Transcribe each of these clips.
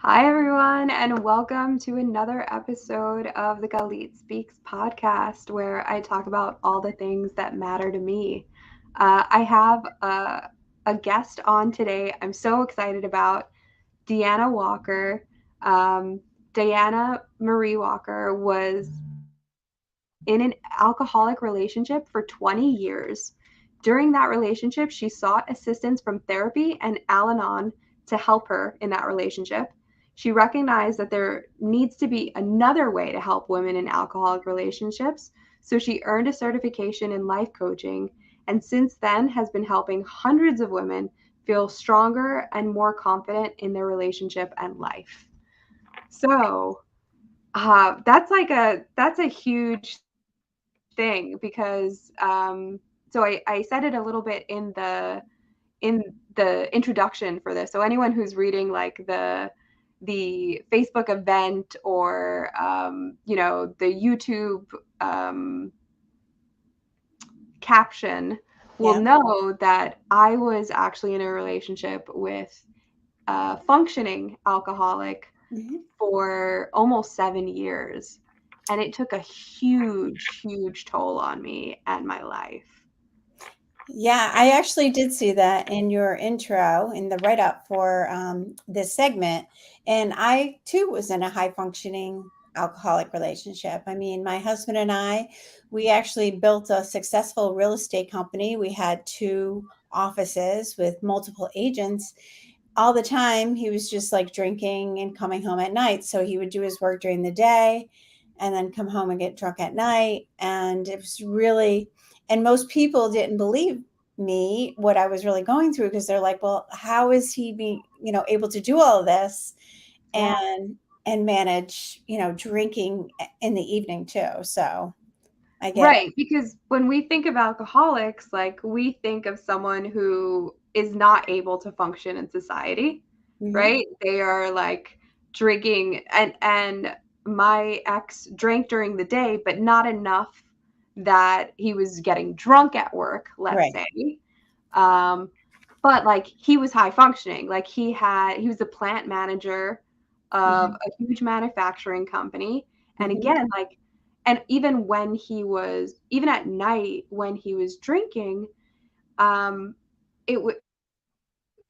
Hi, everyone, and welcome to another episode of the Galit Speaks podcast, where I talk about all the things that matter to me. I have a guest on today I'm so excited about, Deanna Walker. Um, Deanna Marie Walker was in an alcoholic relationship for 20 years. During that relationship, she sought assistance from therapy and Al Anon to help her in that relationship. She recognized that there needs to be another way to help women in alcoholic relationships, so she earned a certification in life coaching and since then has been helping hundreds of women feel stronger and more confident in their relationship and life. So, that's a huge thing because so I said it a little bit in the introduction for this. So anyone who's reading like the Facebook event or the YouTube caption will Yeah. know that I was actually in a relationship with a functioning alcoholic hmm for almost 7 years. And it took a huge, huge toll on me and my life. Yeah, I actually did see that in your intro in the write up for this segment. And I too was in a high functioning alcoholic relationship. I mean, my husband and I, we actually built a successful real estate company. We had two offices with multiple agents. All the time, he was just like drinking and coming home at night. So he would do his work during the day and then come home and get drunk at night. And it was really, and most people didn't believe me what I was really going through because they're like, well, how is he being, able to do all of this Yeah. and manage, drinking in the evening too. So I get Right, because when we think of alcoholics, like we think of someone who is not able to function in society, it. right? They are like drinking and my ex drank during the day, but not enough that he was getting drunk at work, let's Right. say. Um, but like he was high functioning. Like he was the plant manager of hmm a huge manufacturing company. And hmm again, like and even at night when he was drinking, um, it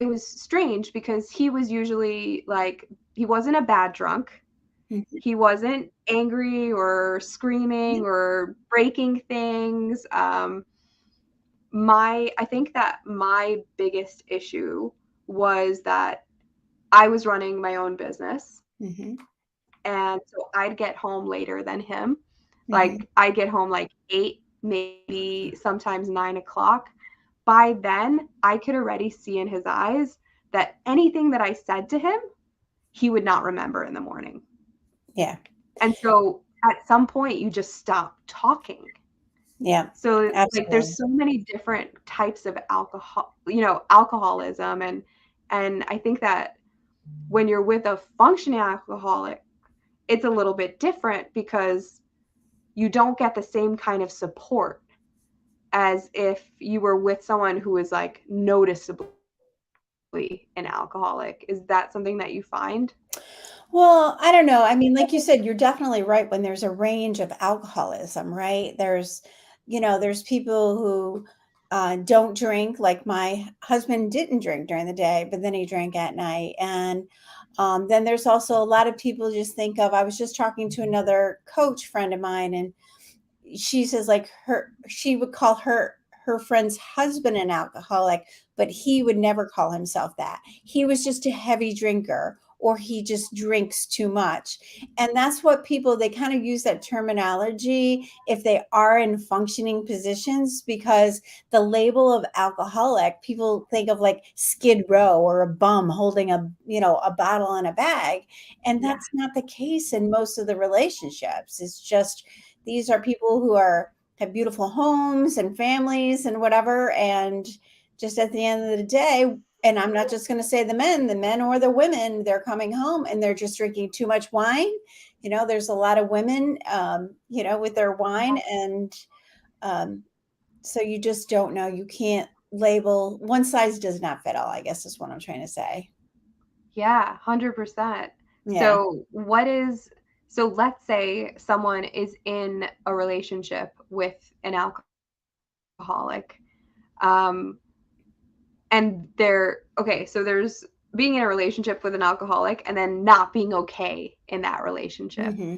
was strange because he was usually like he wasn't a bad drunk. hmm He wasn't angry or screaming or breaking things. My I think that my biggest issue was that I was running my own business, hmm and so I'd get home later than him. hmm Like I'd get home like 8, maybe sometimes 9 o'clock. By then, I could already see in his eyes that anything that I said to him, he would not remember in the morning. Yeah. And so at some point, you just stop talking. Yeah. So like Absolutely. there's so many different types of alcoholism, and I think that when you're with a functioning alcoholic, it's a little bit different because you don't get the same kind of support as if you were with someone who is like noticeably an alcoholic. Is that something that you find? Well, I don't know. I mean, like you said, you're definitely right when there's a range of alcoholism, right? There's people who don't drink, like my husband didn't drink during the day, but then he drank at night. And then there's also a lot of people just think of, I was just talking to another coach friend of mine, and she says like she would call her friend's husband an alcoholic, but he would never call himself that. He was just a heavy drinker, or he just drinks too much. And that's what people, they kind of use that terminology if they are in functioning positions, because the label of alcoholic, people think of like Skid Row or a bum holding a bottle in a bag. And Yeah. that's not the case in most of the relationships. It's just these are people who are have beautiful homes and families and whatever. And just at the end of the day, and I'm not just going to say the men or the women, they're coming home and they're just drinking too much wine. There's a lot of women, with their wine. And um, so you just don't know. You can't label, one size does not fit all, I guess is what I'm trying to say. Yeah, 100%. Yeah. So let's say someone is in a relationship with an alcoholic, um, and so there's being in a relationship with an alcoholic and then not being okay in that relationship. Hmm.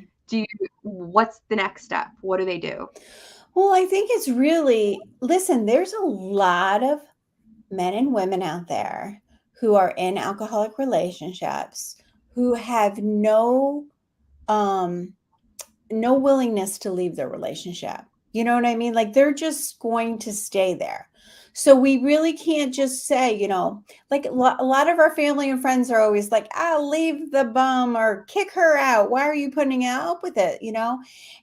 What's the next step? What do they do? Well, I think it's really, listen, there's a lot of men and women out there who are in alcoholic relationships who have um no willingness to leave their relationship. You know what I mean? Like they're just going to stay there. So we really can't just say, like a lot of our family and friends are always like, leave the bum or kick her out. Why are you putting up with it?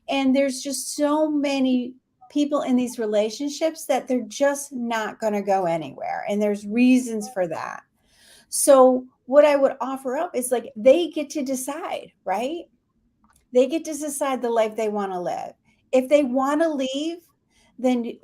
And there's just so many people in these relationships that they're just not going to go anywhere. And there's reasons for that. So what I would offer up is like they get to decide, right? They get to decide the life they want to live. If they want to leave, then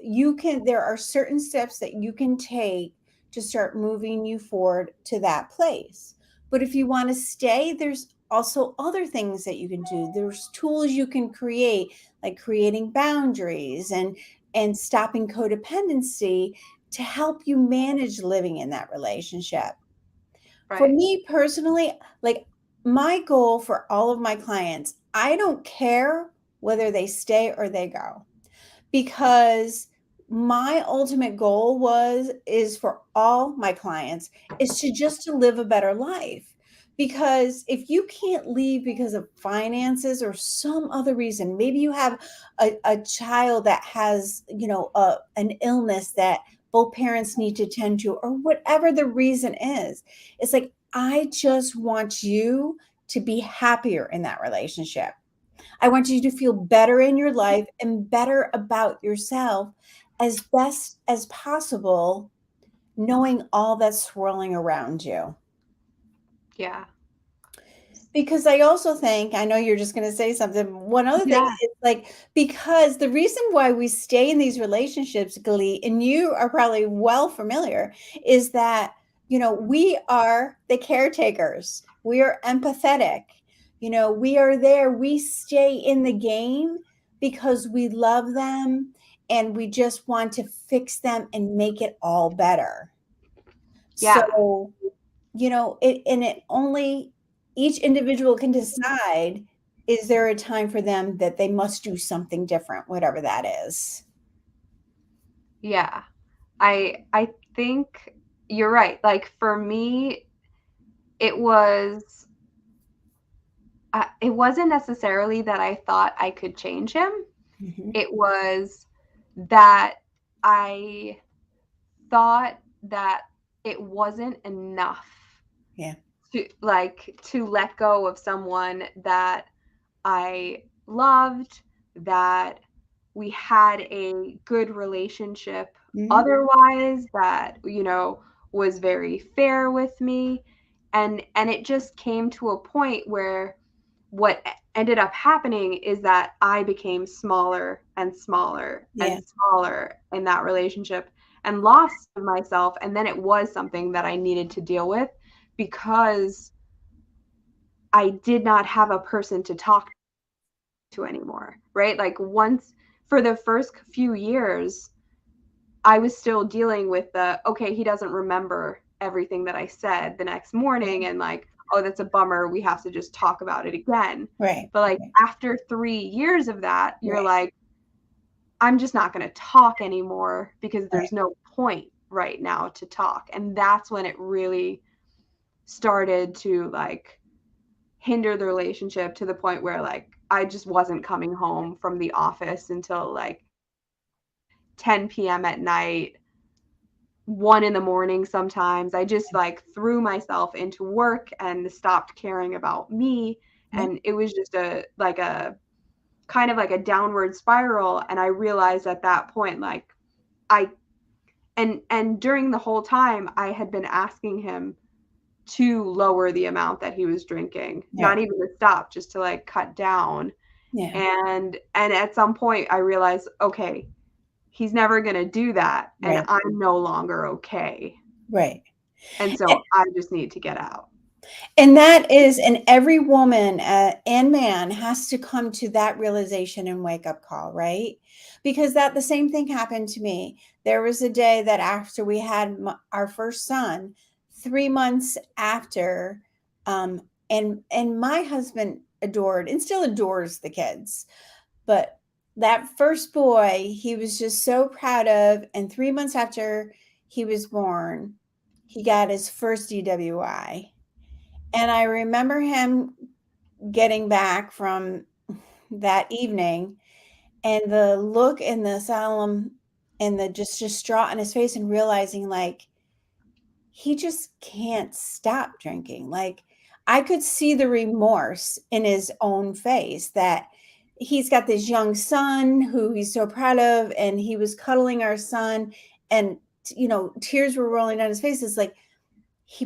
there are certain steps that you can take to start moving you forward to that place. But if you want to stay, there's also other things that you can do. There's tools you can create, like creating boundaries and stopping codependency to help you manage living in that relationship. For Right. me personally, like my goal for all of my clients, I don't care whether they stay or they go, because my ultimate goal is for all my clients is to live a better life. Because if you can't leave because of finances or some other reason, maybe you have a child that has an illness that both parents need to tend to, or whatever the reason is, it's like I just want you to be happier in that relationship. I want you to feel better in your life and better about yourself as best as possible, knowing all that's swirling around you. Yeah. Because I also think, I know you're just going to say something. One other thing Yeah. is like, because the reason why we stay in these relationships, Galit, and you are probably well familiar, is that, we are the caretakers. We are empathetic. We are there. We stay in the game because we love them and we just want to fix them and make it all better. Yeah. So, it only each individual can decide, is there a time for them that they must do something different, whatever that is. Yeah. I think you're right. Like for me, it was it wasn't necessarily that I thought I could change him. Mhm. It was that I thought that it wasn't enough Yeah. to let go of someone that I loved, that we had a good relationship Mhm. otherwise, that was very fair with me, and it just came to a point where what ended up happening is that I became smaller and smaller Yeah. and smaller in that relationship and lost myself. And then it was something that I needed to deal with because I did not have a person to talk to anymore, right? Like once for the first few years, I was still dealing with okay, he doesn't remember everything that I said the next morning, and like, oh, that's a bummer. We have to just talk about it again. Right. But like Right. after 3 years of that, you're Right. like, I'm just not going to talk anymore because Right. there's no point right now to talk. And that's when it really started to like hinder the relationship to the point where like I just wasn't coming home from the office until like 10 p.m. at night, 1 in the morning sometimes. I just like threw myself into work and stopped caring about me. Yeah. And it was just a kind of like a downward spiral. And I realized at that point, like, I, and during the whole time, I had been asking him to lower the amount that he was drinking, Yeah. not even to stop, just to like cut down. Yeah. And at some point I realized, okay, he's never going to do that and Right. I'm no longer okay. Right. And so I just need to get out. And that is, and every woman and man has to come to that realization and wake up call, right? Because that the same thing happened to me. There was a day that after we had our first son, 3 months after, and my husband adored and still adores the kids, but that first boy, he was just so proud of. And 3 months after he was born, he got his first DWI. And I remember him getting back from that evening and the look in the solemn and the just distraught on his face and realizing like he just can't stop drinking. Like I could see the remorse in his own face that he's got this young son who he's so proud of, and he was cuddling our son, and tears were rolling down his face. It's like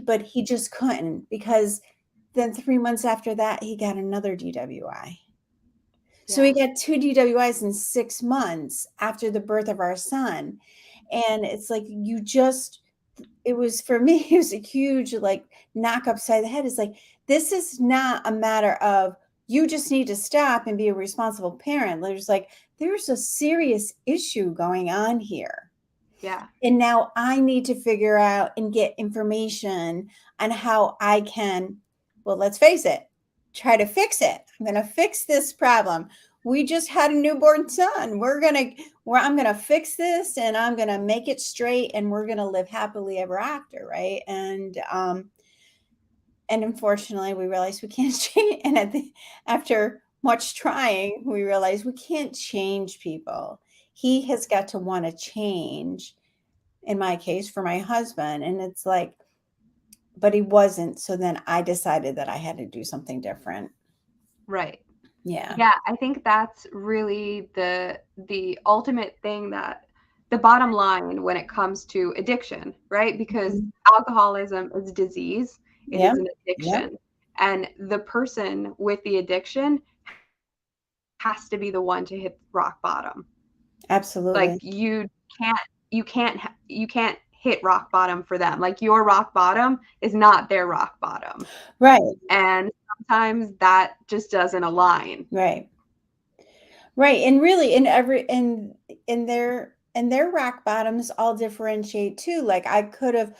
but he just couldn't, because then 3 months after that, he got another DWI. So he Yeah. got two DWIs in 6 months after the birth of our son. And it's like, it was for me, it was a huge like knock upside the head. It's like, this is not a matter of you just need to stop and be a responsible parent. There's a serious issue going on here. Yeah. And now I need to figure out and get information on how I can, well, let's face it, try to fix it. I'm going to fix this problem. We just had a newborn son. I'm going to fix this, and I'm going to make it straight, and we're going to live happily ever after. Right. And unfortunately we realized we can't change. And after much trying, we realized we can't change people. He has got to want to change, in my case, for my husband. And it's like, but he wasn't. So then I decided that I had to do something different. Right. Yeah. Yeah, I think that's really the ultimate thing, that the bottom line when it comes to addiction, right? Because Mhm. alcoholism is a disease, it Yep. is an Yep. addiction. And the person with the addiction has to be the one to hit rock bottom. Like Absolutely. you can't hit rock bottom for them. Like your rock bottom is not their rock bottom. Right. And sometimes that just doesn't align. Right. Right. And really, in their rock bottoms all differentiate too. Like I could have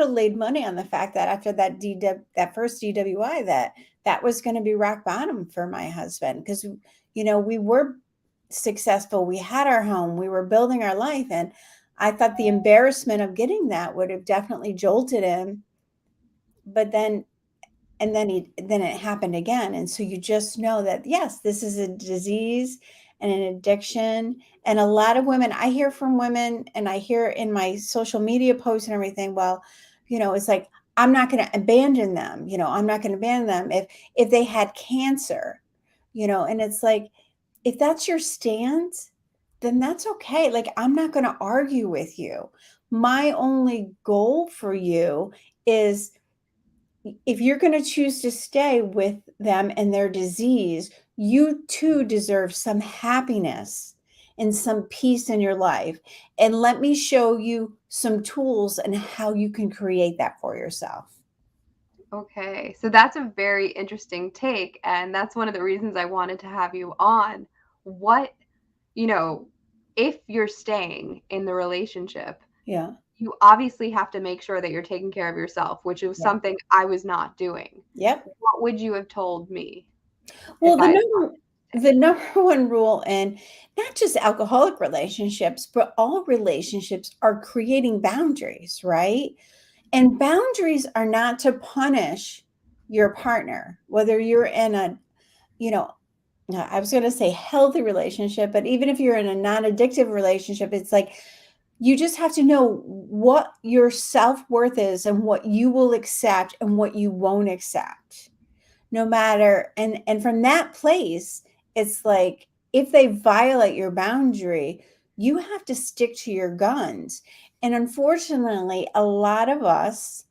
laid money on the fact that after that first DWI, that was going to be rock bottom for my husband, because we were successful. We had our home, we were building our life, and I thought the embarrassment of getting that would have definitely jolted him. But then it happened again. And so you just know that, yes, this is a disease and an addiction. And a lot of women, I hear from women, and I hear in my social media posts and everything, well, it's like, I'm not going to abandon them. I'm not going to abandon them if they had cancer. And it's like, if that's your stance, then that's okay. Like, I'm not going to argue with you. My only goal for you is, if you're going to choose to stay with them and their disease, you too deserve some happiness and some peace in your life. And let me show you some tools and how you can create that for yourself. Okay, so that's a very interesting take, and that's one of the reasons I wanted to have you on. What, you know, if you're staying in the relationship, Yeah. you obviously have to make sure that you're taking care of yourself, which was Yeah. something I was not doing. Yep. What would you have told me if Well, I had the number one rule in not just alcoholic relationships, but all relationships, are creating boundaries, right? And boundaries are not to punish your partner, whether you're in a, you know, I was going to say healthy relationship, but even if you're in a non addictive relationship, it's like you just have to know what your self worth is and what you will accept and what you won't accept, no matter. And from that place, it's like, if they violate your boundary, you have to stick to your guns. And unfortunately, a lot of us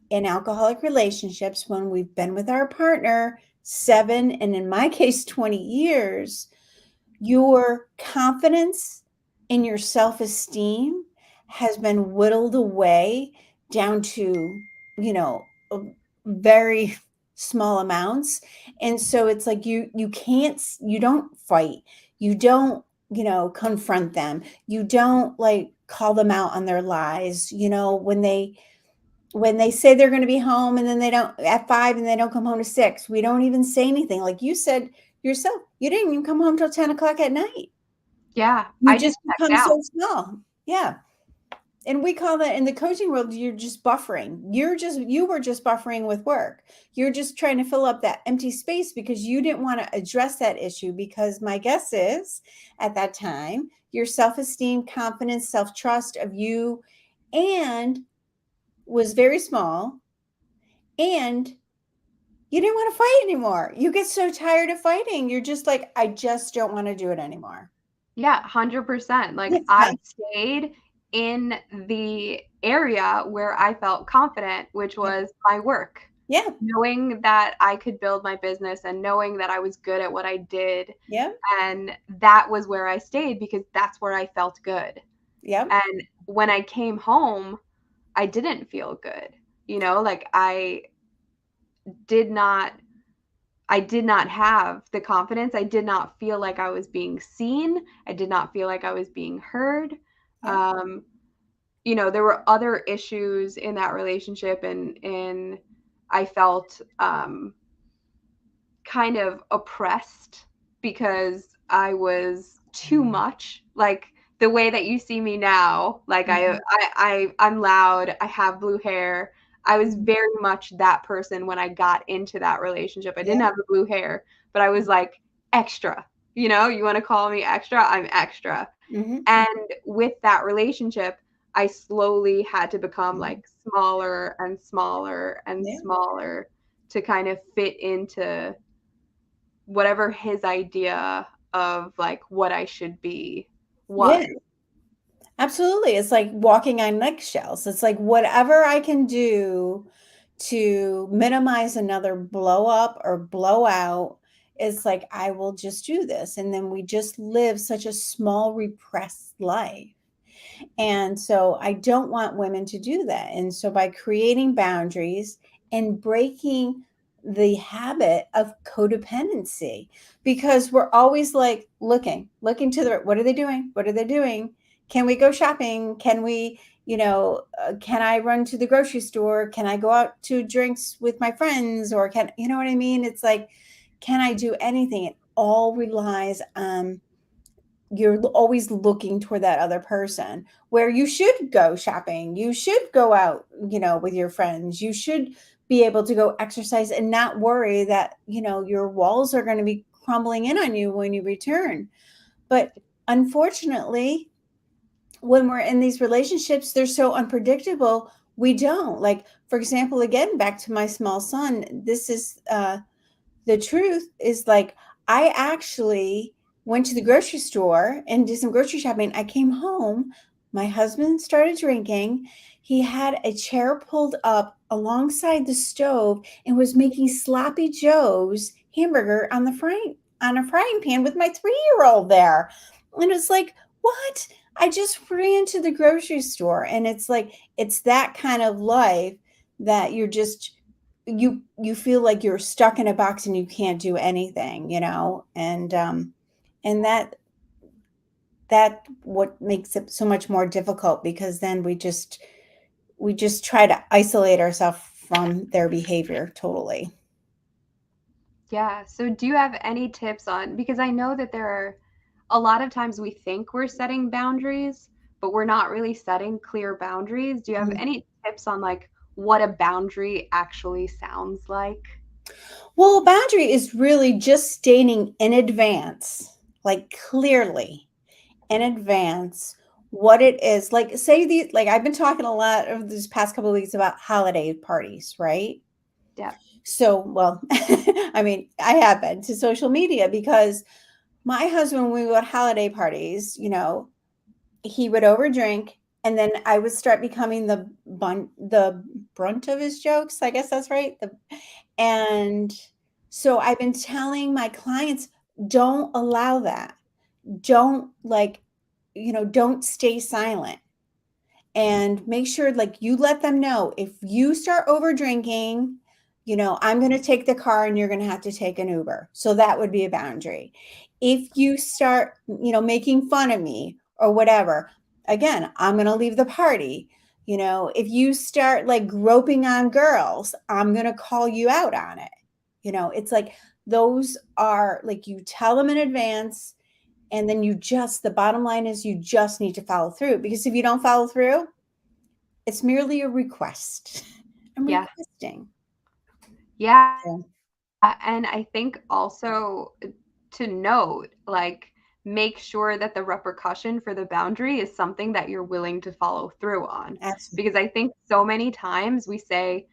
in alcoholic relationships, when we've been with our partner 7, and in my case 20 years, your confidence in your self-esteem has been whittled away down to, you know very small amounts. And so it's like you can't, you don't fight, you don't, confront them, you don't like call them out on their lies, when they say they're going to be home and then they don't at 5 and they don't come home to 6, we don't even say anything. Like you said yourself, you didn't even come home till 10 o'clock at night. Yeah, You I just just checked become out. so small. Yeah. And we call that in the coaching world, you're just buffering. You were just buffering with work. You're just trying to fill up that empty space because you didn't want to address that issue. Because my guess is at that time, your self-esteem, confidence, self-trust of you and was very small, and you didn't want to fight anymore. You get so tired of fighting. You're just like, I just don't want to do it anymore. Yeah, 100%. Like Yes. I stayed in the area where I felt confident, which Yeah. was my work. Yeah. Knowing that I could build my business and knowing that I was good at what I did. Yeah. And that was where I stayed because that's where I felt good. Yeah. And when I came home, I didn't feel good. Like did not I did not have the confidence. I did not feel like I was being seen. I did not feel like I was being heard. Yeah. Um, there were other issues in that relationship, and I felt kind of oppressed because I was too much. Like the way that you see me now, like Mhm. I'm loud, I have blue hair. I was very much that person when I got into that relationship. I didn't Yeah. have the blue hair, but I was like extra. You want to call me extra? I'm extra. Mhm. And with that relationship, I slowly had to become like smaller and smaller and Yeah. smaller to kind of fit into whatever his idea of like what I should be Yeah. was. Absolutely. It's like walking on eggshells. It's like whatever I can do to minimize another blow up or blow out, it's like I will just do this. And then we just live such a small, repressed life. And so I don't want women to do that. And so by creating boundaries and breaking the habit of codependency, because we're always like looking to the what are they doing? What are they doing? Can we go shopping? Can we, can I run to the grocery store? Can I go out to drinks with my friends? Or can, you know what I mean? It's like, can I do anything? It all relies on you're always looking toward that other person, where you should go shopping, you should go out, with your friends, you should be able to go exercise and not worry that, your walls are going to be crumbling in on you when you return. But unfortunately, when we're in these relationships, they're so unpredictable. We don't, like, for example, again, back to my small son, this is the truth is, like, I actually went to the grocery store and did some grocery shopping. I came home. My husband started drinking. He had a chair pulled up alongside the stove and was making sloppy Joe's hamburger on a frying pan with my 3-year old there. And it's like, what? I just ran to the grocery store. And it's like, it's that kind of life that you feel like you're stuck in a box and you can't do anything, and that what makes it so much more difficult, because then we just try to isolate ourselves from their behavior totally. Yeah. So do you have any tips on, because I know that there are a lot of times we think we're setting boundaries, but we're not really setting clear boundaries. Do you have Mhm. any tips on like what a boundary actually sounds like? Well, a boundary is really just stating in advance, like clearly in advance, what it is. Like, say like I've been talking a lot of these past couple of weeks about holiday parties, right? Yeah. So, well, I mean, I have been to social media because my husband, when we go to holiday parties, he would overdrink, and then I would start becoming the brunt of his jokes. I guess that's right. And so I've been telling my clients, don't allow that. Don't don't stay silent, and make sure like you let them know if you start over drinking, I'm going to take the car and you're going to have to take an Uber. So that would be a boundary. If you start, making fun of me or whatever, again, I'm going to leave the party. If you start like groping on girls, I'm going to call you out on it. It's like those are like you tell them in advance, and then the bottom line is you just need to follow through, because if you don't follow through, it's merely a request. I'm Yeah. requesting. Yeah. So, And I think also to note, like, make sure that the repercussion for the boundary is something that you're willing to follow through on. absolutely. Because I think so many times we say,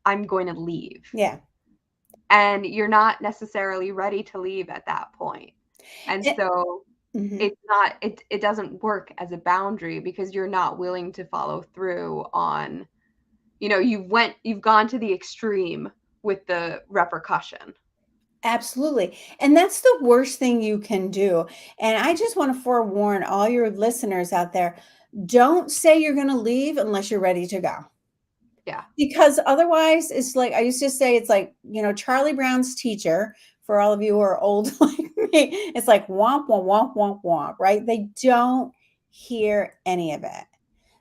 I'm going to leave. Yeah. And you're not necessarily ready to leave at that point. And It, so mhm. it doesn't work as a boundary because you're not willing to follow through on, you've gone to the extreme with the repercussion. Absolutely. And that's the worst thing you can do. And I just want to forewarn all your listeners out there, don't say you're going to leave unless you're ready to go. Yeah. Because otherwise, it's like I used to say, it's like, Charlie Brown's teacher, for all of you who are old like me, it's like womp, womp, womp, womp, womp, right? They don't hear any of it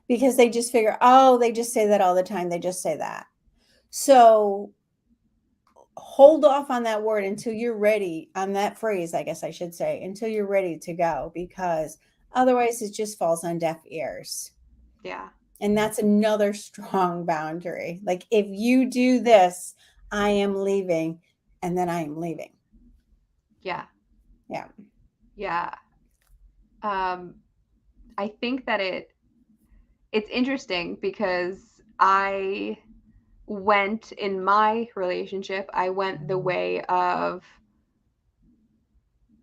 because they just figure, oh, they just say that all the time. They just say that. So hold off on that word until you're ready, on that phrase, I guess I should say, until you're ready to go, because otherwise it just falls on deaf ears. Yeah. And that's another strong boundary. Like, if you do this, I am leaving, and then I am leaving. Yeah. Yeah. Yeah. Um, I think that it's interesting because in my relationship, I went the way of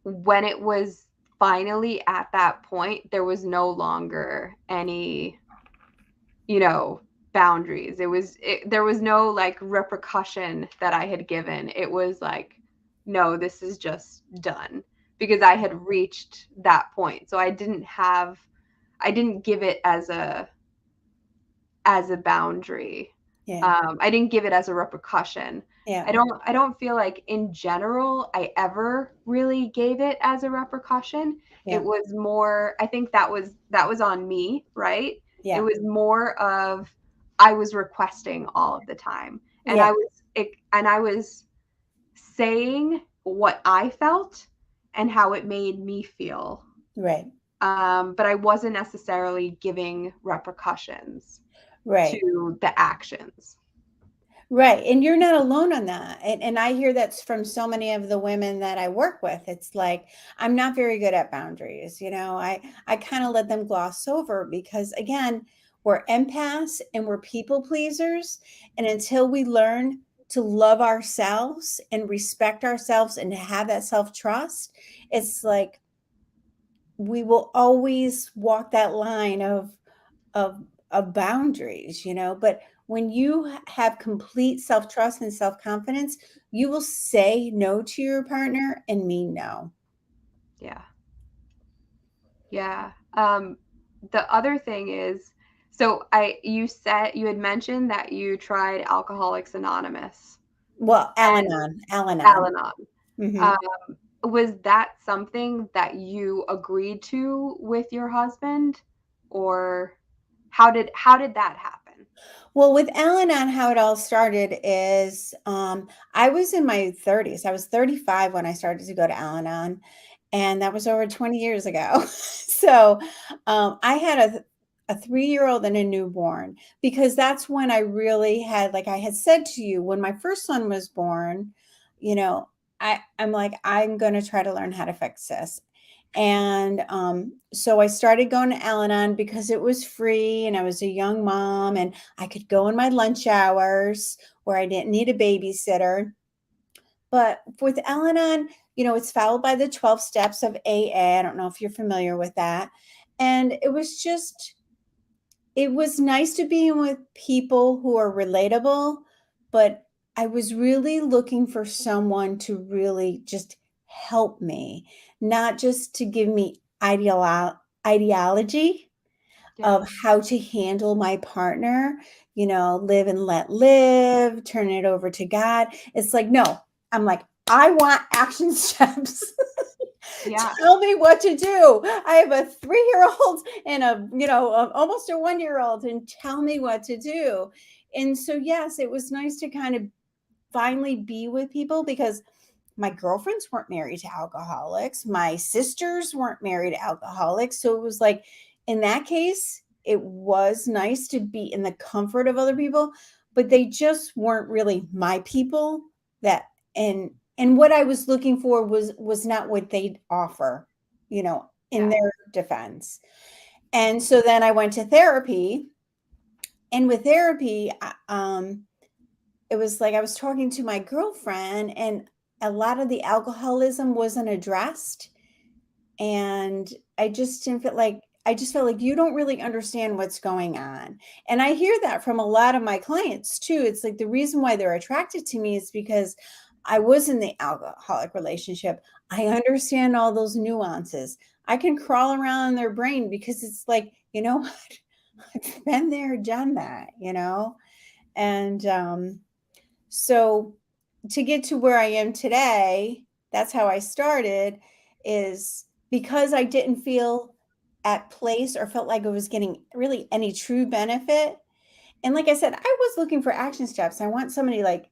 when it was finally at that point, there was no longer any, you know, boundaries. There was no like repercussion that I had given. It was like, no, this is just done because I had reached that point. So I didn't give it as a boundary. Yeah. I didn't give it as a repercussion. Yeah. I don't feel like in general I ever really gave it as a repercussion. It Yeah. was more, I think that was on me, right? It Yeah. was more of I was requesting all of the time. And Yeah. I was saying what I felt and how it made me feel. Right. But I wasn't necessarily giving repercussions Right. to the actions. Right. And you're not alone on that. And I hear that's from so many of the women that I work with. It's like, I'm not very good at boundaries. I kind of let them gloss over because, again, we're empaths and we're people pleasers. And until we learn to love ourselves and respect ourselves and have that self trust, it's like we will always walk that line of of boundaries, but when you have complete self-trust and self-confidence, you will say no to your partner and mean no. Yeah. Yeah. The other thing is, so you had mentioned that you tried Alcoholics Anonymous Well, and Al-Anon. Al-Anon. Mhm. Um, was that something that you agreed to with your husband, or how did that happen? Well, with Al-Anon, how it all started is I was in my 30s. I was 35 when I started to go to Al-Anon, and that was over 20 years ago. So I had a 3-year-old and a newborn, because that's when I really had, like I had said to you, when my first son was born, you know, I'm like, I'm going to try to learn how to fix this. And so I started going to Al Anon because it was free and I was a young mom and I could go in my lunch hours where I didn't need a babysitter. But with Al Anon, it's followed by the 12 steps of AA. I don't know if you're familiar with that. And it was nice to be with people who are relatable, but I was really looking for someone to really just help me, not just to give me ideology Yeah. of how to handle my partner, live and let live, turn it over to God. It's like, no, I'm like, I want action steps. Yeah. Tell me what to do. I have a 3-year-old and almost a 1-year-old, and tell me what to do. And so, yes, it was nice to kind of finally be with people, because my girlfriends weren't married to alcoholics. My sisters weren't married to alcoholics. So it was like, in that case, it was nice to be in the comfort of other people, but they just weren't really my people. That and what I was looking for was not what they'd offer, in Yeah. their defense. And so then I went to therapy, and with therapy, it was like I was talking to my girlfriend, and a lot of the alcoholism wasn't addressed. And I just felt like you don't really understand what's going on. And I hear that from a lot of my clients too. It's like the reason why they're attracted to me is because I was in the alcoholic relationship. I understand all those nuances. I can crawl around in their brain, because it's like, what? I've been there, done that. And so to get to where I am today, that's how I started, is because I didn't feel at place or felt like I was getting really any true benefit. And like I said, I was looking for action steps. I want somebody like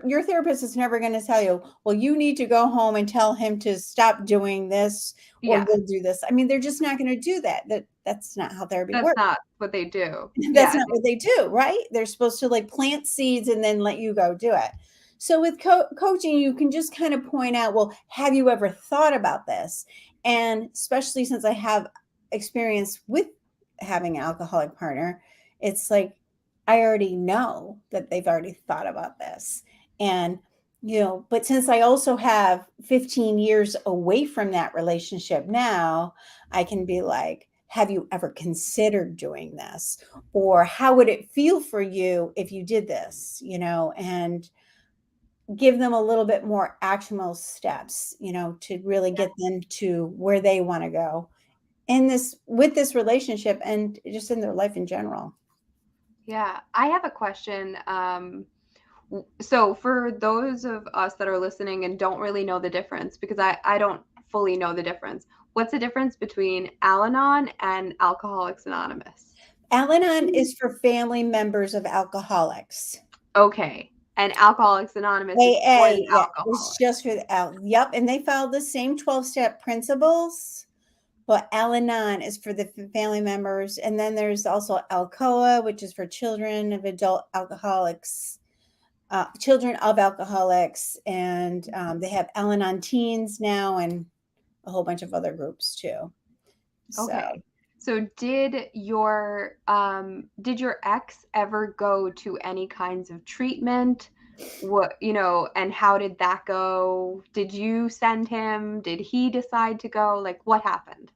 your therapist is never going to tell you, well, you need to go home and tell him to stop doing this, or Yeah. you'll do this. I mean, they're just not going to do that. That's not how therapy That's works. not what they do. That's Yeah. not what they do, right? They're supposed to like plant seeds and then let you go do it. So with coaching, you can just kind of point out, well, have you ever thought about this? And especially since I have experience with having an alcoholic partner, it's like I already know that they've already thought about this. And but since I also have 15 years away from that relationship now, I can be like, have you ever considered doing this? Or how would it feel for you if you did this? And give them a little bit more actionable steps, to really get them to where they want to go in this with this relationship, and just in their life in general. Yeah. I have a question. So for those of us that are listening and don't really know the difference, because I don't fully know the difference, what's the difference between Al-Anon and Alcoholics Anonymous? Al-Anon is for family members of alcoholics. Okay. And Alcoholics Anonymous is for AA, the yeah, it's alcoholic. just for the yep, and they follow the same 12-step principles. But Al-Anon is for the family members. And then there's also Alcoa, which is for children of adult alcoholics, children of alcoholics. And they have Al-Anon teens now, and a whole bunch of other groups too. So Okay. So did your ex ever go to any kinds of treatment? And how did that go? Did you send him? Did he decide to go? Like what happened?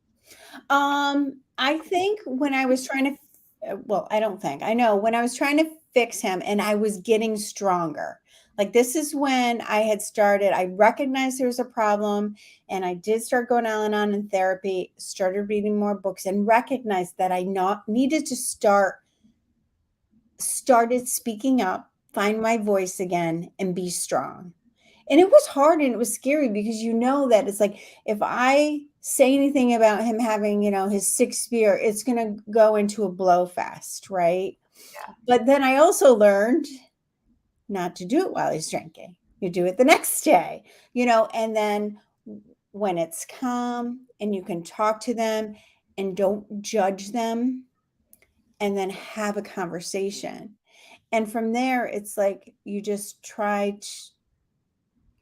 I think when I was trying to, well, I don't think, I know when I was trying to fix him and I was getting stronger. Like this is when I had started, I recognized there was a problem, and I did start going on in therapy, started reading more books, and recognized that I not needed to started speaking up, find my voice again, and be strong. And it was hard and it was scary, because that it's like, if I say anything about him having, his sixth beer, it's going to go into a blow fest, right? Yeah. But then I also learned not to do it while he's drinking. You do it the next day, and then when it's calm and you can talk to them and don't judge them, and then have a conversation. And from there, it's like you just try to,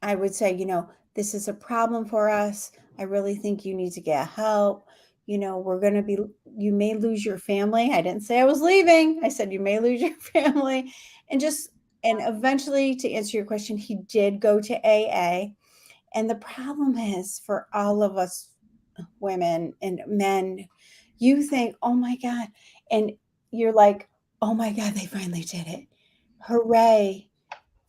I would say, this is a problem for us. I really think you need to get help. We're going to be, you may lose your family. I didn't say I was leaving. I said, you may lose your family. And and eventually, to answer your question, he did go to AA. And the problem is, for all of us women and men, you think, oh my God. And you're like, oh my God, they finally did it. Hooray.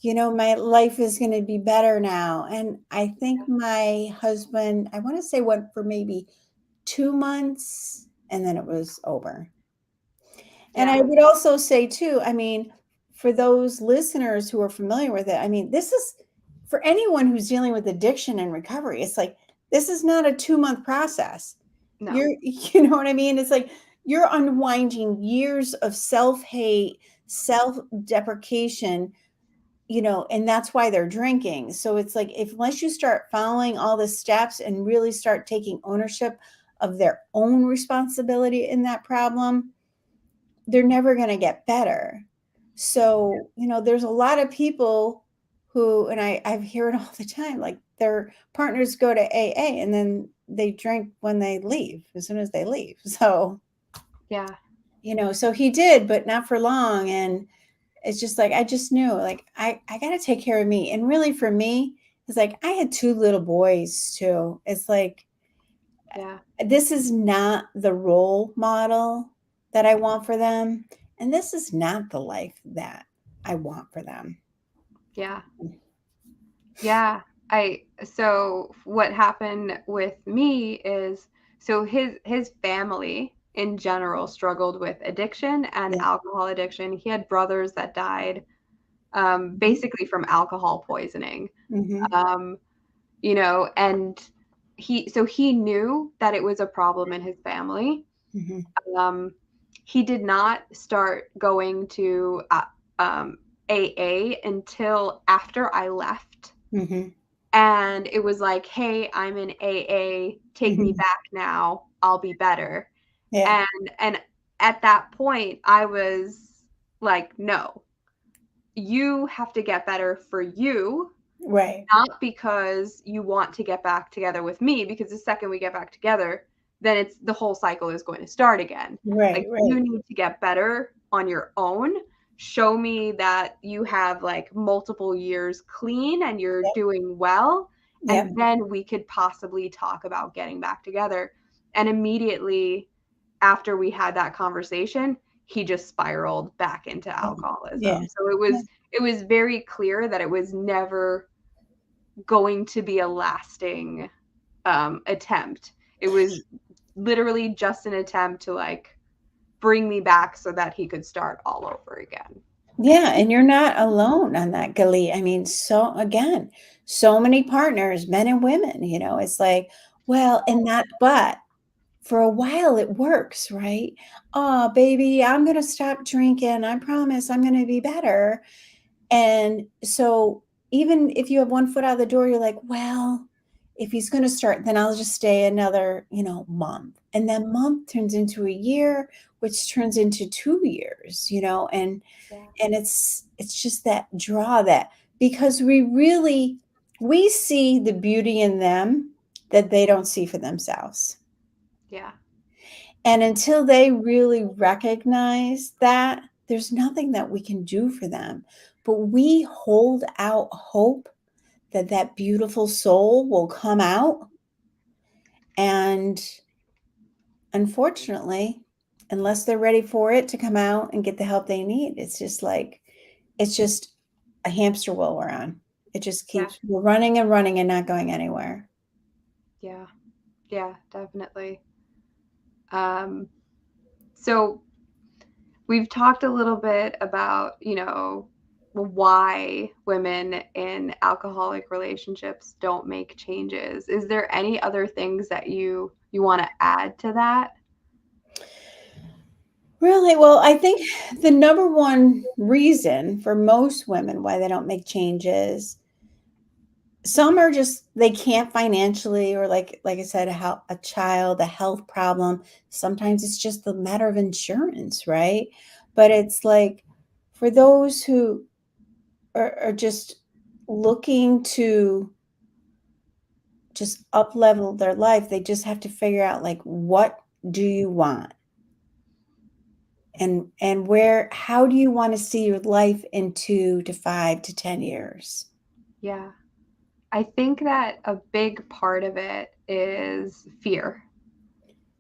My life is going to be better now. And I think my husband, I want to say, went for maybe 2 months, and then it was over. And I Yeah. would also say too, I mean, for those listeners who are familiar with it, I mean, this is for anyone who's dealing with addiction and recovery. It's like this is not a 2-month process. No. You're, you know what I mean? It's like you're unwinding years of self-hate, self-deprecation, and that's why they're drinking. So it's like if unless you start following all the steps and really start taking ownership of their own responsibility in that problem, they're never going to get better. So, there's a lot of people who, and I hear it all the time, like their partners go to AA and then they drink when they leave, as soon as they leave. So, Yeah. so he did, but not for long. And it's just like, I just knew, like, I got to take care of me. And really for me, it's like, I had 2 little boys too. It's like, Yeah. this is not the role model that I want for them. And this is not the life that I want for them. Yeah. Yeah. So what happened with me is, so his family in general struggled with addiction and Yeah. alcohol addiction. He had brothers that died Mhm. basically from alcohol poisoning. Mhm. Um, and he knew that it was a problem in his family. Mhm. Um, he did not start going to AA until after I left. Mhm. And it was like, hey, I'm in AA, take me Mhm. back now, I'll be better. Yeah. And at that point, I was like, no, you have to get better for you, Right. not because you want to get back together with me, because the second we get back together, then it's the whole cycle is going to start again. Like Right. you Right. need to get better on your own. Show me that you have like multiple years clean and you're Yep. doing well, and Yep. then we could possibly talk about getting back together. And immediately after we had that conversation, he just spiraled back into Yeah. alcoholism. So Yeah. it was very clear that it was never going to be a lasting attempt. It was literally just an attempt to like bring me back so that he could start all over again. Yeah, and you're not alone on that, Galit. I mean, so again, so many partners, men and women, it's like, well, and that, but for a while it works, right? Oh, baby, I'm going to stop drinking. I promise I'm going to be better. And so even if you have one foot out the door, you're like, well, if he's going to start, then I'll just stay another, month. And then month turns into a year, which turns into 2 years, Yeah. and it's just that draw that because we see the beauty in them that they don't see for themselves. Yeah. And until they really recognize that, there's nothing that we can do for them. But we hold out hope that that beautiful soul will come out. And unfortunately, unless they're ready for it to come out and get the help they need, it's just a hamster wheel we're on. It just Yeah. keeps we're running and running and not going anywhere. Yeah. Yeah, definitely. Um, so we've talked a little bit about, why women in alcoholic relationships don't make changes. Is there any other things that you want to add to that? Really? Well, I think the number one reason for most women why they don't make changes, some are just they can't financially, or like I said, a child, a health problem. Sometimes it's just a matter of insurance, right? But it's like for those who are just looking to just up level their life, they just have to figure out like what do you want? And where how do you want to see your life in 2 to 5 to 10 years? Yeah. I think that a big part of it is fear,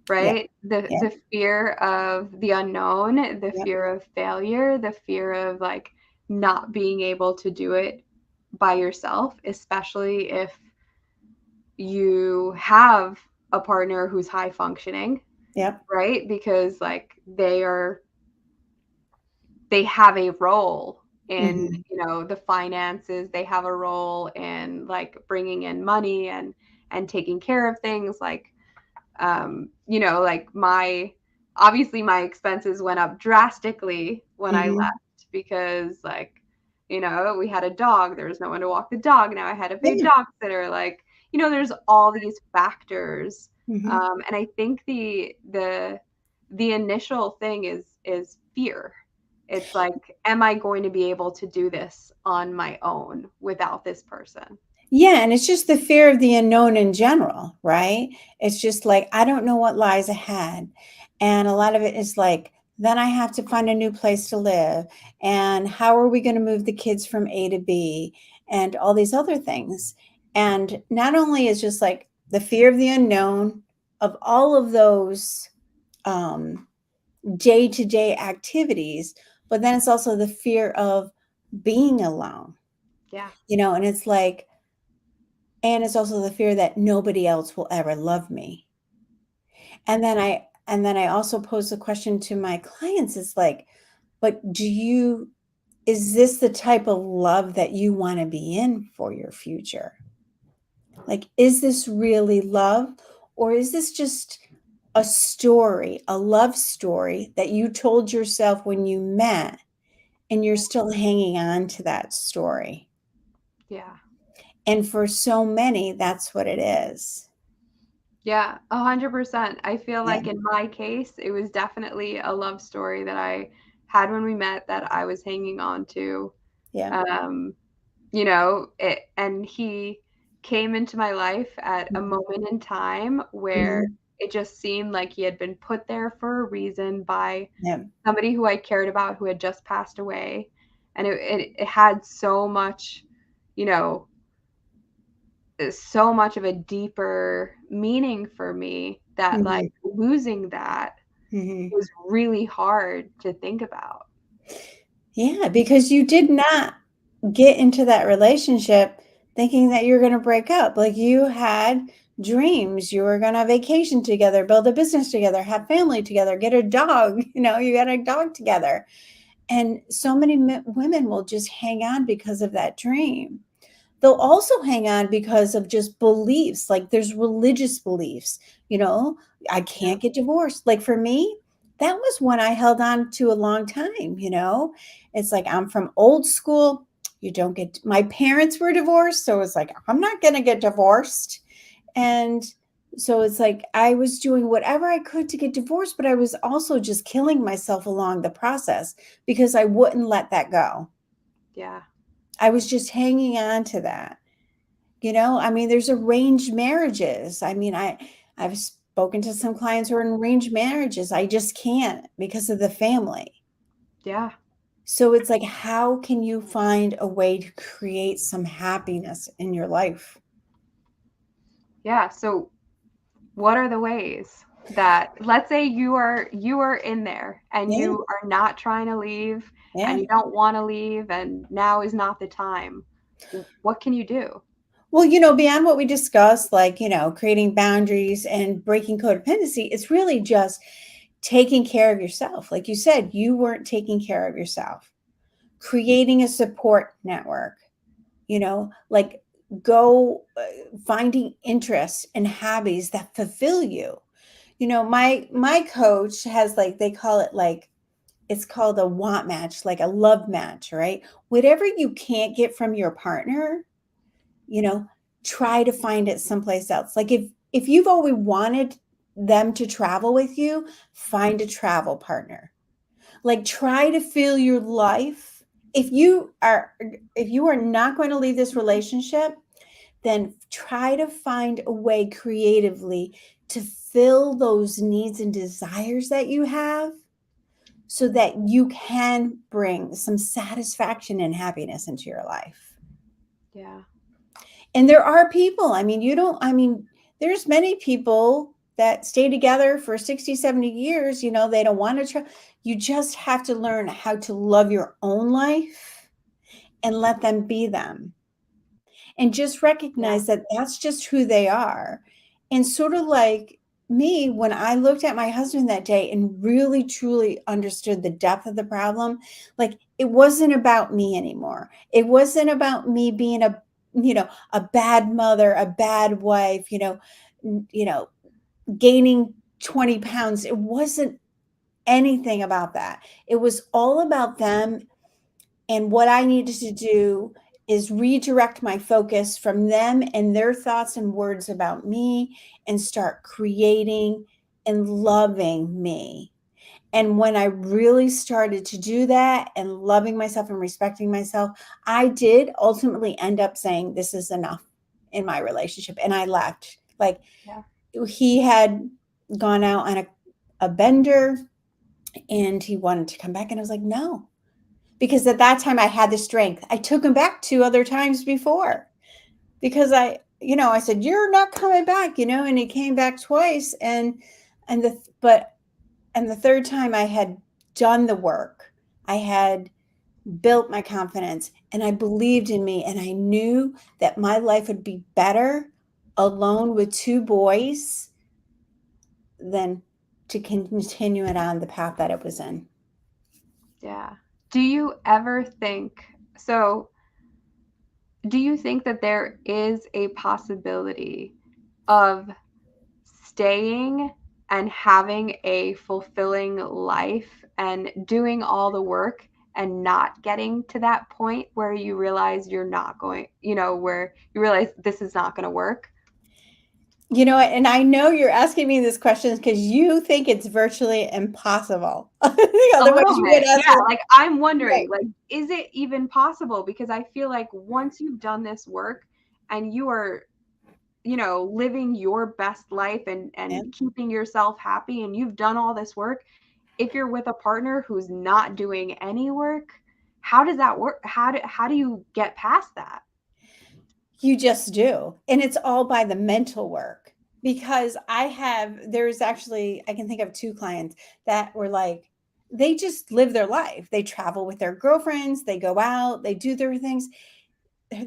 Yeah, right? The yeah, the fear of the unknown, the yeah, fear of failure, the fear of like not being able to do it by yourself, especially if you have a partner who's high functioning, yeah, right? Because like they are they have a role in, Mhm. the finances. They have a role in like bringing in money and taking care of things like, like obviously my expenses went up drastically when I Mhm. left because like, we had a dog, there was no one to walk the dog. Now I had to pay Yeah. dog sitter. Like, there's all these factors. Mhm. And I think the initial thing is fear. It's like, am I going to be able to do this on my own without this person? Yeah, and it's just the fear of the unknown in general, right? It's just like, I don't know what lies ahead. And a lot of it is like, then I have to find a new place to live. And how are we going to move the kids from A to B? And all these other things. And not only is just like the fear of the unknown of all of those um, day-to-day activities, but then it's also the fear of being alone, Yeah. and it's like, and it's also the fear that nobody else will ever love me. And then I also pose the question to my clients, is like, but is this the type of love that you want to be in for your future? Like, is this really love, or is this just a story, a love story that you told yourself when you met, and you're still hanging on to that story? Yeah. And for so many, that's what it is. Yeah, 100%. I feel Yeah. like in my case, it was definitely a love story that I had when we met that I was hanging on to. Yeah. Um, and he came into my life at a Mhm. moment in time where Mhm. it just seemed like he had been put there for a reason by Yeah. somebody who I cared about who had just passed away. And it had you know, so much of a deeper meaning for me that like Mhm. losing that Mhm. was really hard to think about. Yeah, because you did not get into that relationship thinking that you're gonna break up. Like, you had dreams. You were gonna vacation together, build a business together, have family together, get a dog, you got a dog together. And so many women will just hang on because of that dream. They'll also hang on because of just beliefs. Like, there's religious beliefs, you know, I Yeah. can't get divorced. Like, for me, that was one I held on to a long time. It's like, I'm from old school. You don't get, my parents were divorced. So it's like, I'm not going to get divorced. And so it's like, I was doing whatever I could to get divorced, but I was also just killing myself along the process because I wouldn't let that go. Yeah. I was just hanging on to that. I mean, there's arranged marriages. I mean, I've spoken to some clients who are in arranged marriages. I just can't because of the family. Yeah. So it's like, how can you find a way to create some happiness in your life? Yeah. So what are the ways that, let's say you are in there and Yeah, you are not trying to leave and yeah. you don't want to leave and now is not the time. What can you do? Well, beyond what we discussed, like, creating boundaries and breaking codependency, it's really just taking care of yourself. Like you said, you weren't taking care of yourself. Creating a support network, like, go finding interests and hobbies that fulfill you. My coach has, like, they call it, like, it's called a want match, like a love match, right? Whatever you can't get from your partner, you know try to find it someplace else. Like, if you've always wanted them to travel with you, find a travel partner. Like, try to fill your life. If you are not going to leave this relationship, then try to find a way creatively to fill those needs and desires that you have, so that you can bring some satisfaction and happiness into your life. Yeah. And there are people, there's many people that stay together for 60, 70 years. They don't want to try. You just have to learn how to love your own life and let them be them, and just Yeah. recognize that that's just who they are. And sort of like, me, when I looked at my husband that day and really truly understood the depth of the problem, like it wasn't about me anymore. It wasn't about me being a bad mother, a bad wife, gaining 20 pounds. It wasn't anything about that. It was all about them. And what I needed to do is redirect my focus from them and their thoughts and words about me and start creating and loving me. And when I really started to do that and loving myself and respecting myself, I did ultimately end up saying, this is enough in my relationship. And I left. Like Yeah. he had gone out on a bender and he wanted to come back. And I was like, no, because at that time I had the strength. I took him back 2 other times before because I said, you're not coming back, and he came back twice. And the third time I had done the work. I had built my confidence and I believed in me and I knew that my life would be better alone with 2 boys than to continue it on the path that it was in. Yeah. Do you ever think so? Do you think that there is a possibility of staying and having a fulfilling life and doing all the work and not getting to that point where you realize you're not going, where you realize this is not going to work? And I know you're asking me this question because you think it's virtually impossible. A Otherwise, little you would bit. ask Yeah, me, like I'm right? wondering, like, is it even possible? Because I feel like once you've done this work and you are, living your best life and Yeah. keeping yourself happy and you've done all this work, if you're with a partner who's not doing any work, how does that work? How do you get past that? You just do. And it's all by the mental work because there's actually, I can think of 2 clients that were like, they just live their life. They travel with their girlfriends, they go out, they do their things.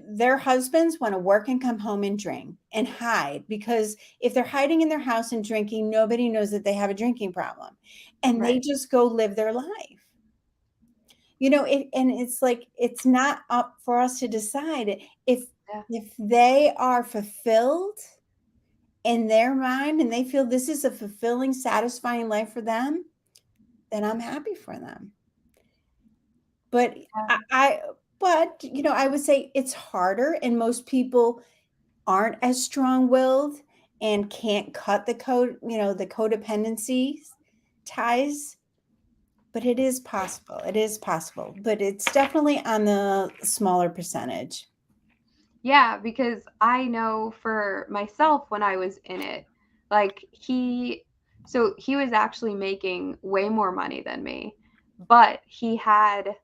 Their husbands want to work and come home and drink and hide because if they're hiding in their house and drinking, nobody knows that they have a drinking problem. And they Right. just go live their life. And it's like it's not up for us to decide if Yeah. if they are fulfilled in their mind and they feel this is a fulfilling, satisfying life for them, then I'm happy for them. But Yeah. I would say it's harder, and most people aren't as strong-willed and can't cut the codependency ties. But it is possible. It is possible, but it's definitely on the smaller percentage. Yeah, because I know for myself when I was in it, like he was actually making way more money than me, but he had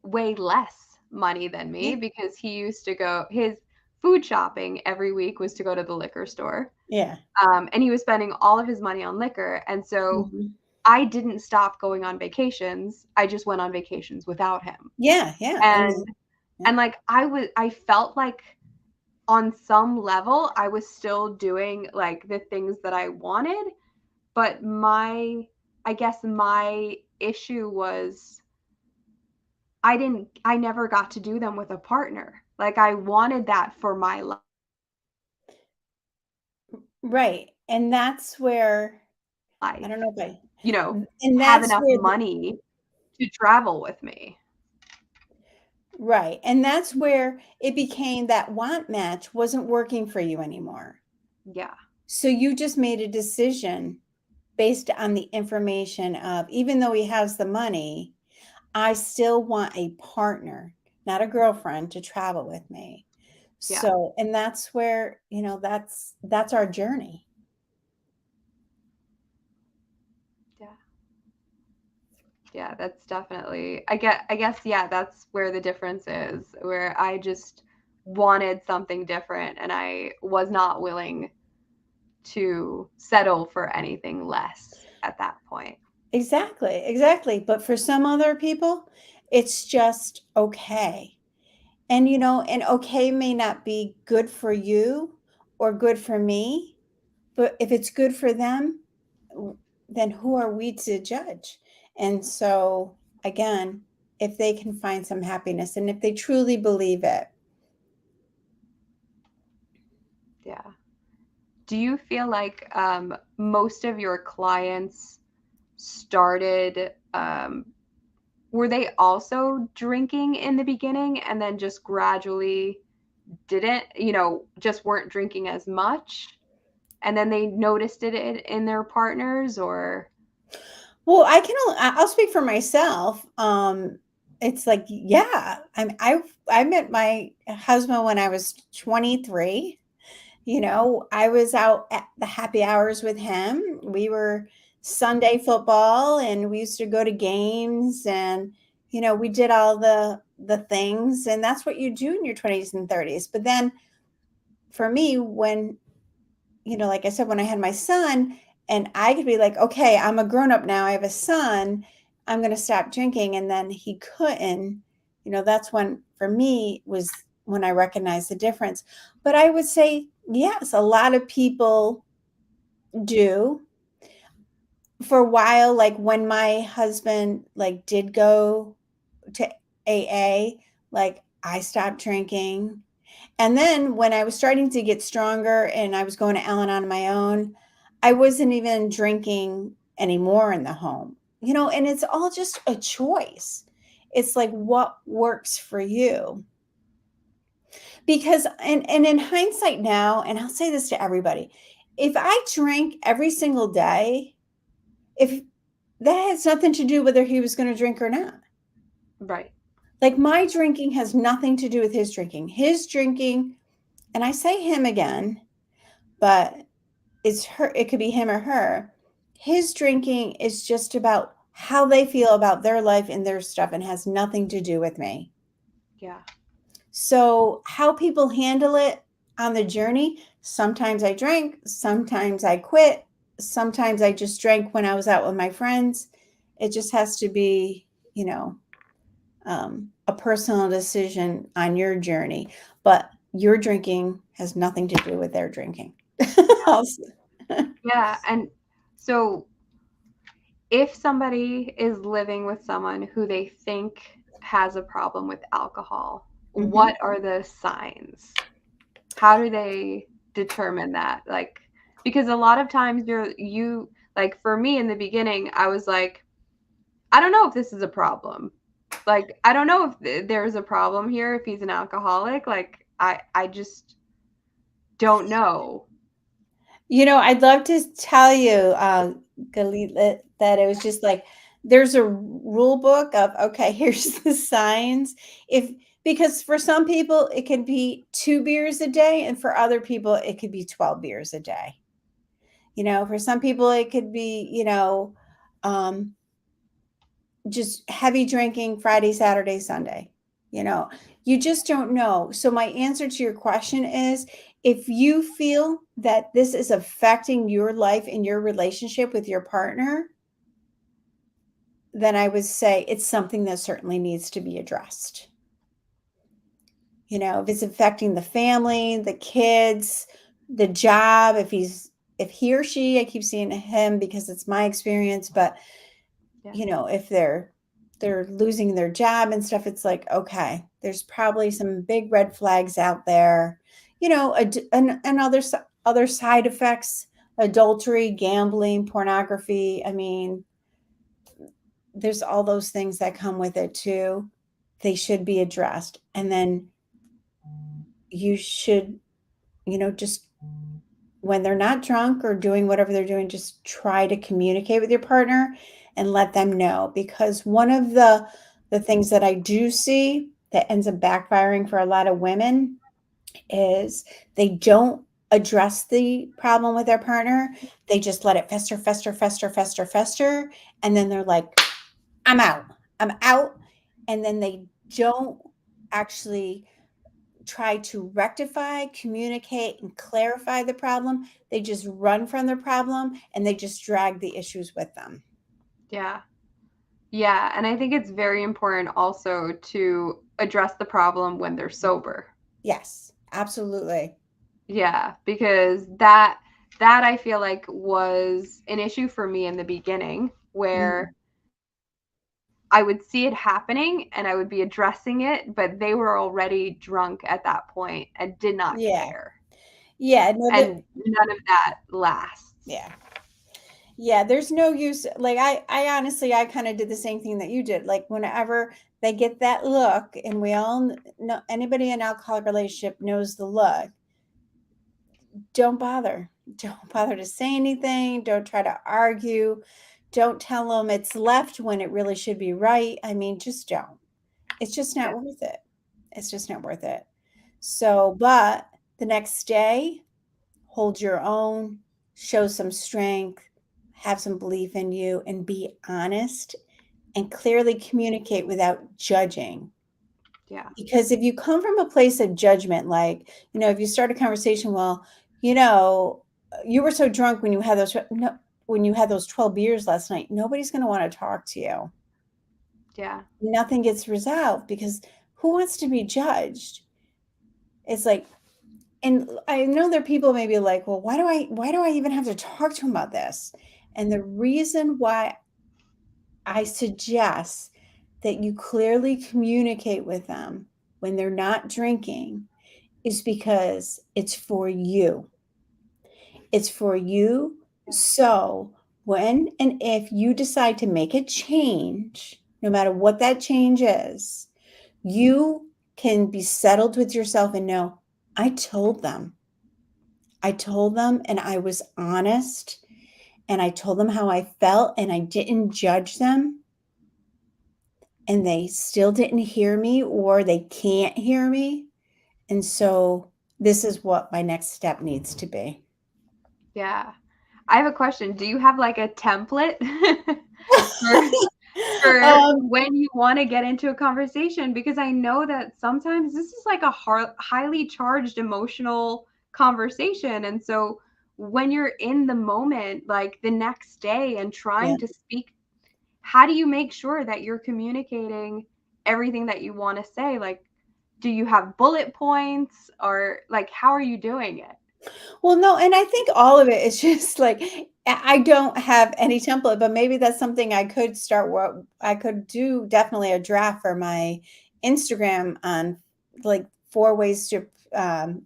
way less money than me Yeah. because his food shopping every week was to go to the liquor store. Yeah. And he was spending all of his money on liquor. And so Mhm. I didn't stop going on vacations. I just went on vacations without him. Yeah, yeah, And yeah. and like I felt like on some level I was still doing like the things that I wanted, but I guess my issue was I never got to do them with a partner. Like I wanted that for my Right, and that's where I life, don't know if I you know, and have that's enough where the money to travel with me. right, and that's where it became that want match wasn't working for you anymore. Yeah. So you just made a decision based on the information of even though he has the money, I still want a partner, not a girlfriend to travel with me. Yeah. So, and that's where, that's our journey. Yeah. Yeah, that's definitely I guess yeah, that's where the difference is, where I just wanted something different and I was not willing to settle for anything less at that point. Exactly, exactly. But for some other people, it's just okay. And okay may not be good for you or good for me, but if it's good for them, then who are we to judge? And so, again, if they can find some happiness and if they truly believe it. Yeah. Do you feel like most of your clients started, were they also drinking in the beginning and then just gradually didn't, just weren't drinking as much? And then they noticed it in their partners, or? Well, I'll speak for myself. It's like, yeah, I met my husband when I was 23. I was out at the happy hours with him. We were Sunday football and we used to go to games and we did all the things, and that's what you do in your 20s and 30s. But then for me, when like I said, when I had my son, and I could be like, okay, I'm a grown up now, I have a son, I'm going to stop drinking. And then he couldn't, that's when, for me, was when I recognized the difference. But I would say, yes, a lot of people do. For a while, like when my husband like did go to AA, like I stopped drinking. And then when I was starting to get stronger and I was going to Al-Anon on my own, I wasn't even drinking anymore in the home. And it's all just a choice. It's like what works for you. Because and in hindsight now, and I'll say this to everybody, if I drank every single day, if that has nothing to do whether he was going to drink or not. Right. Like my drinking has nothing to do with his drinking. His drinking, and I say him again, but it's her, it could be him or her. His drinking is just about how they feel about their life and their stuff and has nothing to do with me. Yeah. So, how people handle it on the journey, sometimes I drank, sometimes I quit, sometimes I just drank when I was out with my friends. It just has to be, a personal decision on your journey. But your drinking has nothing to do with their drinking. Yeah. And so if somebody is living with someone who they think has a problem with alcohol, Mhm. what are the signs? How do they determine that? Like, because a lot of times like for me in the beginning, I was like, I don't know if this is a problem. Like, I don't know if there's a problem here if he's an alcoholic. Like, I just don't know. I'd love to tell you, Galit, that it was just like there's a rule book of, okay, here's the signs. If Because for some people it can be 2 beers a day, and for other people it could be 12 beers a day. For some people it could be, um, just heavy drinking Friday, Saturday, Sunday. You know, you just don't know. So, my answer to your question is, if you feel that this is affecting your life and your relationship with your partner, then I would say it's something that certainly needs to be addressed. If it's affecting the family, the kids, the job, if he or she, I keep saying him because it's my experience, but Yeah. if they're losing their job and stuff, it's like, okay, there's probably some big red flags out there. And other side effects, adultery, gambling, pornography. I mean, there's all those things that come with it too. They should be addressed. And then you should, just when they're not drunk or doing whatever they're doing, just try to communicate with your partner and let them know. Because one of the things that I do see that ends up backfiring for a lot of women is they don't address the problem with their partner. They just let it fester, fester, fester, fester, fester. And then they're like, I'm out. I'm out. And then they don't actually try to rectify, communicate, and clarify the problem. They just run from the problem and they just drag the issues with them. Yeah. Yeah. And I think it's very important also to address the problem when they're sober. Yes, absolutely. Yeah, because that that I feel like was an issue for me in the beginning, Mhm. where I would see it happening and I would be addressing it, but they were already drunk at that point and did not Yeah. care. Yeah. No, And none of that lasts. yeah. Yeah, there's no use. Like I honestly, I kind of did the same thing that you did. Like whenever they get that look, and we all know, anybody in an alcoholic relationship knows the look. Don't bother. Don't bother to say anything. Don't try to argue. Don't tell them it's left when it really should be right. I mean, just don't. It's just not Yeah. worth it. It's just not worth it. So, but the next day, hold your own, show some strength, have some belief in you, and be honest and clearly communicate without judging. Yeah. Because if you come from a place of judgment, like, if you start a conversation, well, you were so drunk when you had those no, when you had those 12 beers last night, nobody's going to want to talk to you. Yeah. Nothing gets resolved because who wants to be judged? It's like, and I know there are people maybe like, well, why do I even have to talk to him about this? And the reason why I suggest that you clearly communicate with them when they're not drinking is because it's for you. It's for you. Yeah. So when and if you decide to make a change, no matter what that change is, you can be settled with yourself and know, I told them. I told them and I was honest and I told them how I felt and I didn't judge them and they still didn't hear me or they can't hear me. And so this is what my next step needs to be. Yeah. I have a question. Do you have like a template for for um, when you want to get into a conversation? Because I know that sometimes this is like a highly charged emotional conversation. And so when you're in the moment, like the next day and yeah. trying to speak, how do you make sure that you're communicating everything that you want to say? Like, do you have bullet points or like how are you doing it? Well, no, and I think all of it is just like I don't have any template, but maybe that's something I could start. What I could do definitely a draft for my Instagram on like 4 ways to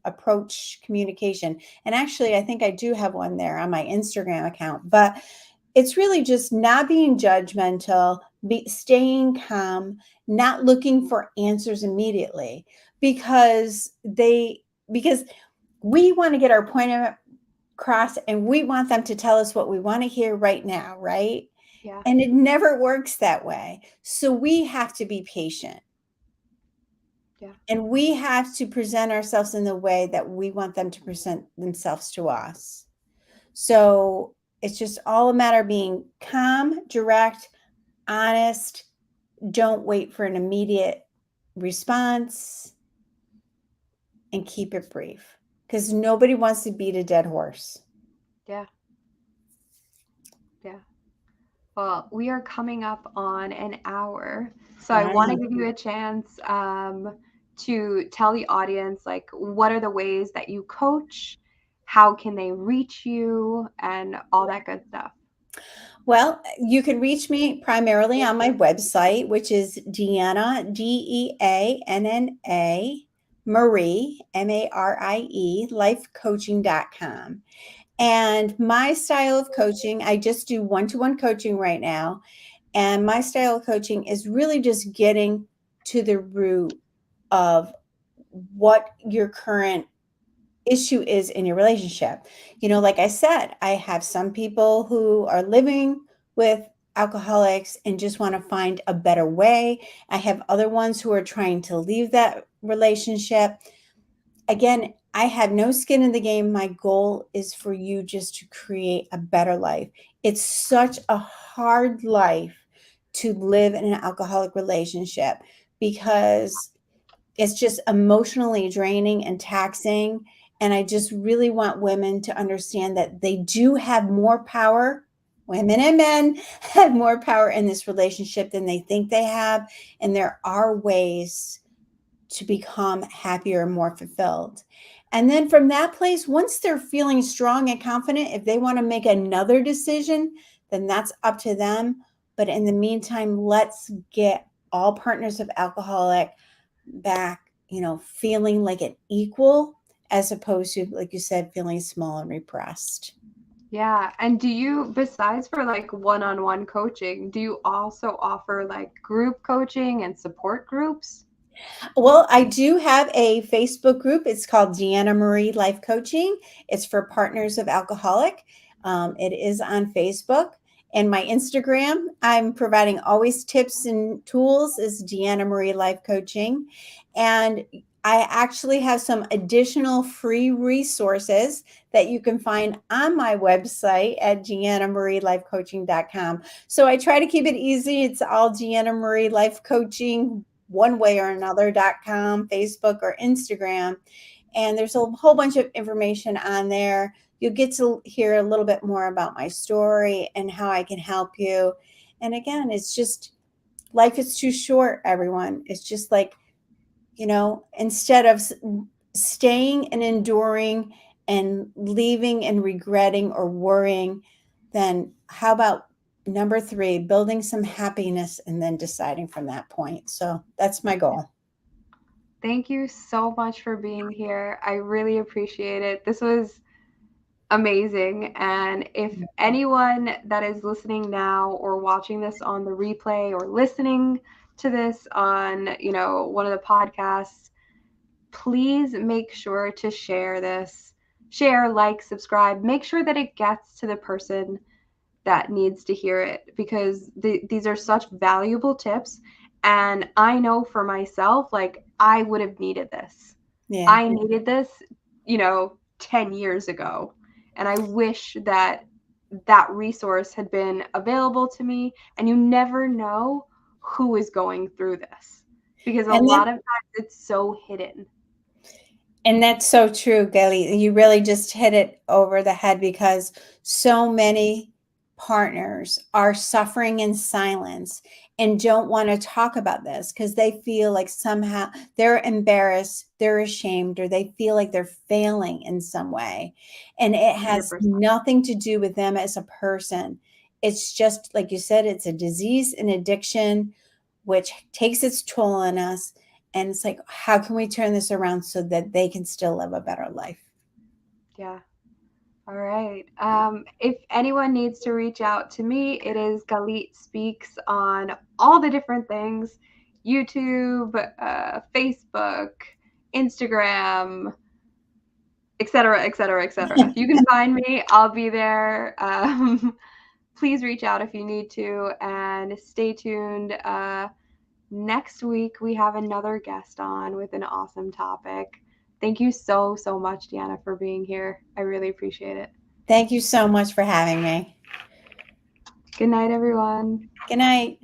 approach communication. And actually, I think I do have one there on my Instagram account, but it's really just not being judgmental, staying calm, not looking for answers immediately because we want to get our point across and we want them to tell us what we want to hear right now, right? Yeah. And it never works that way. So we have to be patient Yeah. and we have to present ourselves in the way that we want them to present themselves to us. So it's just all a matter of being calm, direct, honest. Don't wait for an immediate response and keep it brief because nobody wants to beat a dead horse. Yeah. Yeah. Well, we are coming up on an hour. So I want to Wow. give you a chance to tell the audience, like, what are the ways that you coach? How can they reach you? And all that good stuff. Well, you can reach me primarily on my website, which is Deanna, Deanna, Marie, Marie, lifecoaching.com. And my style of coaching, I just do one-to-one coaching right now. And my style of coaching is really just getting to the root of what your current issue is in your relationship. Like I said, I have some people who are living with alcoholics and just want to find a better way. I have other ones who are trying to leave that relationship. Again, I have no skin in the game. My goal is for you just to create a better life. It's such a hard life to live in an alcoholic relationship because it's just emotionally draining and taxing. And I just really want women to understand that they do have more power. Women and men have more power in this relationship than they think they have. And there are ways to become happier and more fulfilled. And then from that place, once they're feeling strong and confident, if they want to make another decision, then that's up to them. But in the meantime, let's get all partners of alcoholic back, feeling like an equal as opposed to, like you said, feeling small and repressed. Yeah. And do you, besides for like one-on-one coaching, do you also offer like group coaching and support groups? Well, I do have a Facebook group. It's called Deanna Marie Life Coaching. It's for partners of alcoholic. It is on Facebook. And my Instagram, I'm providing always tips and tools, is Deanna Marie Life Coaching. And I actually have some additional free resources that you can find on my website at deannamarielifecoaching.com. So I try to keep it easy. It's all Deanna Marie Life Coaching one way or another.com, Facebook, or Instagram. And there's a whole bunch of information on there. You'll get to hear a little bit more about my story and how I can help you. And again, it's just life is too short, everyone. It's just like, instead of staying and enduring and leaving and regretting or worrying, then how about number 3, building some happiness and then deciding from that point. So that's my goal. Thank you so much for being here. I really appreciate it. This was amazing. And if anyone that is listening now or watching this on the replay or listening to this on, one of the podcasts, please make sure to share this. Share, like, subscribe. Make sure that it gets to the person that needs to hear it, because these are such valuable tips. And I know for myself, like, I would have needed this. Yeah. I needed this, 10 years ago. And I wish that that resource had been available to me. And you never know who is going through this, because a And that lot of times it's so hidden. And that's so true, Galit. You really just hit it over the head because so many partners are suffering in silence and don't want to talk about this because they feel like somehow they're embarrassed, they're ashamed, or they feel like they're failing in some way. And it has 100%. nothing to do with them as a person. It's just, like you said, it's a disease, an addiction, which takes its toll on us. And it's like, how can we turn this around so that they can still live a better life? Yeah. All right. If anyone needs to reach out to me, it is Galit Speaks on all the different things: YouTube, Facebook, Instagram, etc., etc., etc. You can find me. I'll be there. Please reach out if you need to, and stay tuned. Next week, we have another guest on with an awesome topic. Thank you so, so much, Deanna, for being here. I really appreciate it. Thank you so much for having me. Good night, everyone. Good night.